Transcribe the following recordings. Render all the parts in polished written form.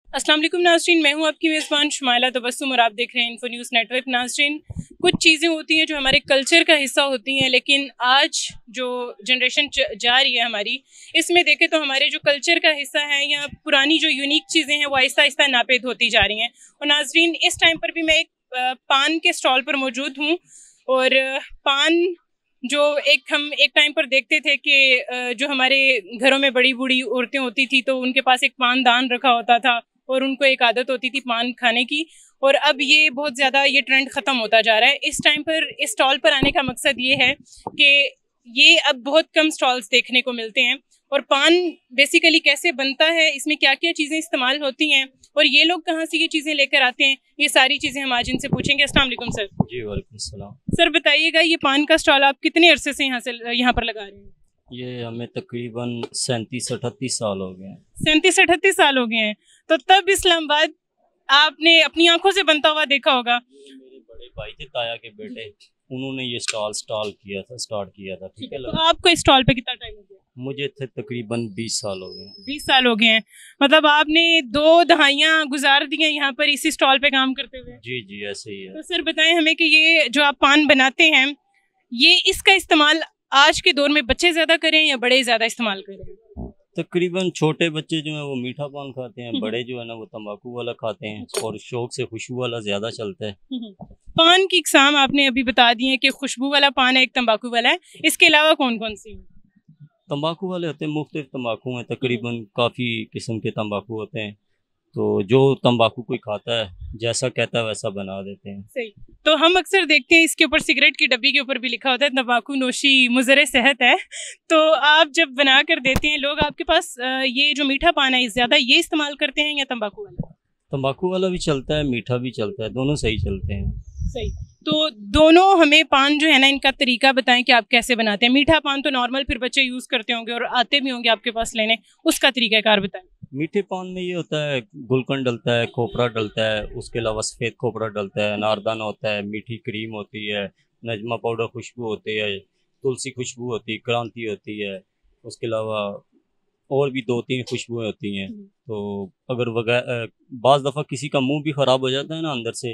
अस्सलाम वालेकुम नाज़रीन, मैं हूं आपकी मेज़बान शुमाइला तबस्सुम और आप देख रहे हैं इन्फो न्यूज़ नेटवर्क। नाज़रीन, कुछ चीज़ें होती हैं जो हमारे कल्चर का हिस्सा होती हैं, लेकिन आज जो जनरेशन जा रही है हमारी, इसमें देखें तो हमारे जो कल्चर का हिस्सा है या पुरानी जो यूनिक चीज़ें हैं वो आहिस्ता आहिस्ता नापेद होती जा रही हैं। और नाज़रीन, इस टाइम पर भी मैं एक पान के स्टॉल पर मौजूद हूँ और पान जो हम एक टाइम पर देखते थे कि जो हमारे घरों में बड़ी बूढ़ी औरतें होती थी तो उनके पास एक पान दान रखा होता था और उनको एक आदत होती थी पान खाने की। और अब ये बहुत ज़्यादा ये ट्रेंड ख़त्म होता जा रहा है। इस टाइम पर इस स्टॉल पर आने का मकसद ये है कि ये अब बहुत कम स्टॉल्स देखने को मिलते हैं और पान बेसिकली कैसे बनता है, इसमें क्या क्या चीज़ें इस्तेमाल होती हैं और ये लोग कहाँ से ये चीज़ें लेकर आते हैं, ये सारी चीज़ें हम आज इनसे पूछेंगे। अस्सलाम वालेकुम सर। जी वालेकुम सलाम। सर बताइएगा, ये पान का स्टॉल आप कितने अरसे से यहाँ पर लगा रहे हैं? ये हमें तकरीबन 37-38 साल हो गए हैं। 37-38 साल हो गए हैं। तो तब इस्लामाबाद आपने अपनी आंखों से बनता हुआ देखा होगा। ये मेरे बड़े भाई थे, ताया के बेटे, उन्होंने ये स्टार्ट किया था। ठीक है, तो आपको इस स्टॉल पे कितना टाइम हो गया? मुझे थे तकरीबन 20 साल हो गए हैं। 20 साल हो गए हैं। मतलब आपने 2 दहाइयाँ गुजार दी हैं यहाँ पर इसी स्टॉल पे काम करते हुए। जी जी, ऐसे ही है। तो सर बताएं हमें कि ये जो आप पान बनाते हैं, ये इसका इस्तेमाल आज के दौर में बच्चे ज़्यादा करें या बड़े ज़्यादा इस्तेमाल करें? तकरीबन छोटे बच्चे जो हैं वो मीठा पान खाते हैं, बड़े जो है ना वो तंबाकू वाला खाते हैं और शौक से खुशबू वाला ज़्यादा चलता है। पान की इकसाम आपने अभी बता दी है कि खुशबू वाला पान है, एक तंबाकू वाला है, इसके अलावा कौन कौन सी है? तंबाकू वाले होते हैं, मुख्तलिफ तंबाकू हैं, तकरीबन काफ़ी किस्म के तंबाकू होते हैं। तो जो तंबाकू कोई खाता है जैसा कहता है वैसा बना देते हैं। सही। तो हम अक्सर देखते हैं इसके ऊपर सिगरेट की डब्बी के ऊपर भी लिखा होता है तंबाकू नोशी मुज़र सेहत है। तो आप जब बना कर देते हैं, लोग आपके पास ये जो मीठा पान है ज़्यादा ये इस्तेमाल करते हैं या तंबाकू वाला? तंबाकू वाला भी चलता है, मीठा भी चलता है, दोनों सही चलते हैं। सही। तो दोनों हमें पान जो है ना, इनका तरीका बताएं कि आप कैसे बनाते हैं। मीठा पान तो नॉर्मल फिर बच्चे यूज़ करते होंगे और आते भी होंगे आपके पास लेने, उसका तरीक़ाकार बताएं। मीठे पान में ये होता है, गुलकंद डलता है, खोपरा डलता है, उसके अलावा सफ़ेद खोपरा डलता है, अनारदाना होता है, मीठी क्रीम होती है, नजमा पाउडर खुशबू होती है, तुलसी खुशबू होती है, क्रांति होती है, उसके अलावा और भी 2-3 खुशबुएँ होती हैं। तो अगर बाज़ दफ़ा किसी का मुंह भी ख़राब हो जाता है ना अंदर से,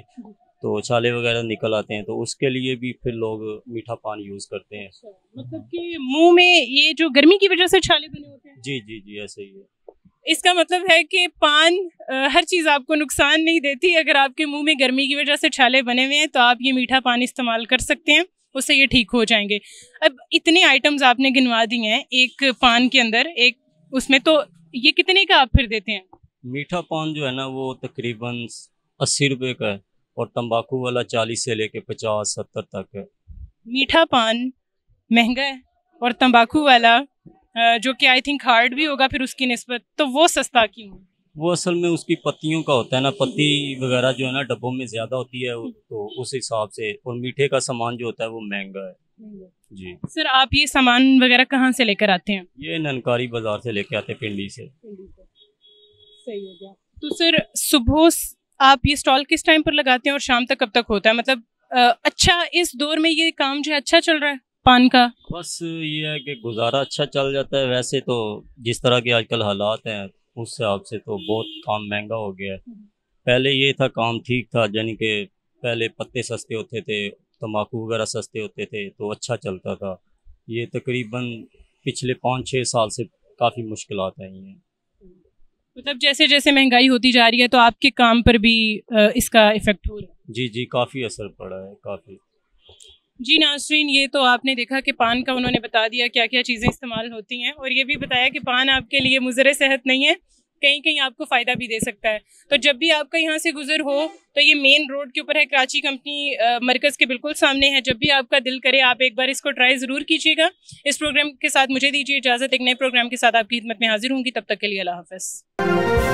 तो छाले वगैरह निकल आते हैं, तो उसके लिए भी फिर लोग मीठा पान यूज़ करते हैं। मतलब कि मुंह में ये जो गर्मी की वजह से छाले बने होते हैं? जी जी जी, ऐसे ही है। इसका मतलब है कि पान हर चीज़ आपको नुकसान नहीं देती। अगर आपके मुंह में गर्मी की वजह से छाले बने हुए हैं तो आप ये मीठा पान इस्तेमाल कर सकते हैं, उससे ये ठीक हो जाएंगे। अब इतने आइटम्स आपने गिनवा दिए हैं एक पान के अंदर, एक उसमें, तो ये कितने का आप फिर देते हैं? मीठा पान जो है ना वो तकरीबन 80 रुपये का है और तंबाकू वाला 40 से लेके 50-70 तक है। मीठा पान महंगा है और तंबाकू वाला जो कि आई थिंक हार्ड भी होगा फिर उसकी निस्बत, तो वो सस्ता क्यों है? वो असल में उसकी पत्तियों का होता है ना, पत्ती वगैरह जो है ना डब्बों में ज़्यादा होती है, तो उस हिसाब से, और मीठे का सामान जो होता है वो महंगा है। जी सर, आप ये सामान वगैरह कहाँ से लेकर आते हैं? ये ननकारी बाजार से लेके आते हैं, पिंडी से। सही हो गया। तो सर सुबह आप ये स्टॉल किस टाइम पर लगाते हैं और शाम तक कब तक होता है? मतलब अच्छा, इस दौर में ये काम जो है अच्छा चल रहा है पान का? बस ये है कि गुजारा अच्छा चल जाता है। वैसे तो जिस तरह के आजकल हालात हैं उस हिसाब से तो बहुत काम महंगा हो गया है। पहले ये था काम ठीक था, यानी कि पहले पत्ते सस्ते होते थे, तम्बाकू वगैरह सस्ते होते थे, तो अच्छा चलता था। ये तकरीबन पिछले 5-6 साल से काफ़ी मुश्किलात आई हैं। मतलब जैसे जैसे महंगाई होती जा रही है तो आपके काम पर भी इसका इफेक्ट हो रहा है? जी जी, काफ़ी असर पड़ा है, काफ़ी। जी नाज़रीन, ये तो आपने देखा कि पान का उन्होंने बता दिया क्या क्या चीज़ें इस्तेमाल होती हैं और ये भी बताया कि पान आपके लिए मुज़र सेहत नहीं है, कहीं कहीं आपको फ़ायदा भी दे सकता है। तो जब भी आपका यहाँ से गुजर हो तो ये मेन रोड के ऊपर है, कराची कंपनी मरकज़ के बिल्कुल सामने है। जब भी आपका दिल करे आप एक बार इसको ट्राई ज़रूर कीजिएगा। इस प्रोग्राम के साथ मुझे दीजिए इजाज़त। एक नए प्रोग्राम के साथ आपकी खिदमत में हाजिर होंगी, तब तक के लिए अल्लाह हाफ़िज़।